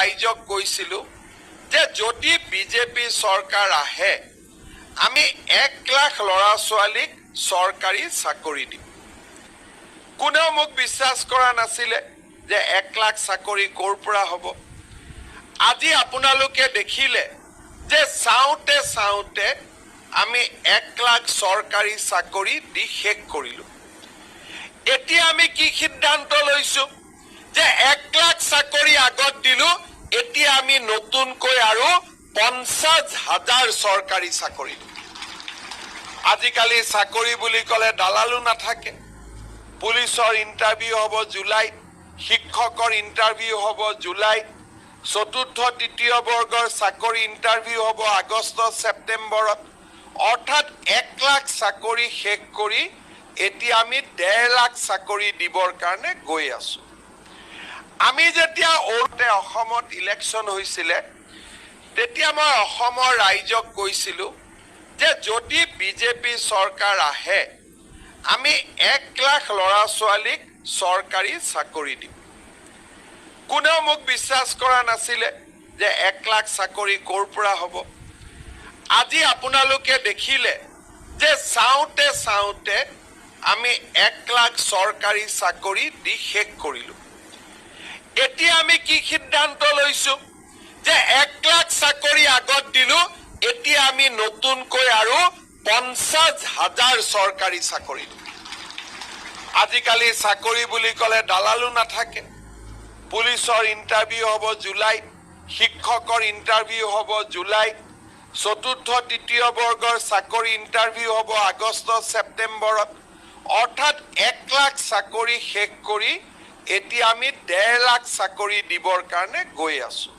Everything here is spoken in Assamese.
ৰাইজক কৈছিলোঁ যে যদি বিজেপি চৰকাৰ আহে আমি 1 লাখ ল'ৰা ছোৱালীক চৰকাৰী চাকৰি দিম। কোনেও মোক বিশ্বাস কৰা নাছিলে যে 1 লাখ চাকৰি ক'ৰ পৰা হ'ব। আজি আপোনালোকে দেখিলে যে চাওঁতে চাওঁতে আমি 1 লাখ চৰকাৰী চাকৰি দি শেষ কৰিলোঁ। এতিয়া আমি কি সিদ্ধান্ত লৈছোঁ যে 1 লাখ চাকৰি আগত দিলোঁ, এতিয়া আমি নতুনকৈ আৰু 50,000 চৰকাৰী চাকৰি দিম। আজিকালি চাকৰি বুলি ক'লে দালালো নাথাকে। পুলিচৰ ইণ্টাৰভিউ হ'ব জুলাইত, শিক্ষকৰ ইণ্টাৰভিউ হ'ব জুলাইত, চতুৰ্থ তৃতীয় বৰ্গৰ চাকৰি ইণ্টাৰভিউ হ'ব আগষ্ট ছেপ্টেম্বৰত। অৰ্থাৎ 1 লাখ চাকৰি শেষ কৰি এতিয়া আমি 1.5 লাখ চাকৰি দিবৰ কাৰণে গৈ আছোঁ। আমি যেতিয়া অসমত ইলেকশ্যন হৈছিলে তেতিয়া মই অসমৰ ৰাইজক কৈছিলোঁ যে যদি বিজেপি চৰকাৰ আহে আমি 1 লাখ ল'ৰা ছোৱালীক চৰকাৰী চাকৰি দিম। কোনেও মোক বিশ্বাস কৰা নাছিলে যে 1 লাখ চাকৰি ক'ৰ পৰা হ'ব। আজি আপোনালোকে দেখিলে যে চাওঁতে চাওঁতে আমি 1 লাখ চৰকাৰী চাকৰি দি শেষ কৰিলোঁ। এতিয়া আমি কি সিদ্ধান্ত লৈছোঁ যে 1 লাখ চাকৰি আগত দিলোঁ, এতিয়া আমি নতুনকৈ আৰু 50,000 চৰকাৰী চাকৰি দিম। আজিকালি চাকৰি বুলি ক'লে দালালো নাথাকে। পুলিচৰ ইণ্টাৰভিউ হ'ব জুলাইত, শিক্ষকৰ ইণ্টাৰভিউ হ'ব জুলাইত, চতুৰ্থ তৃতীয় বৰ্গৰ চাকৰি ইণ্টাৰভিউ হ'ব আগষ্ট ছেপ্টেম্বৰত। অৰ্থাৎ 1 লাখ চাকৰি শেষ কৰি এতিয়া আমি 1.5 লাখ চাকৰি দিবৰ কাৰণে গৈ আছোঁ।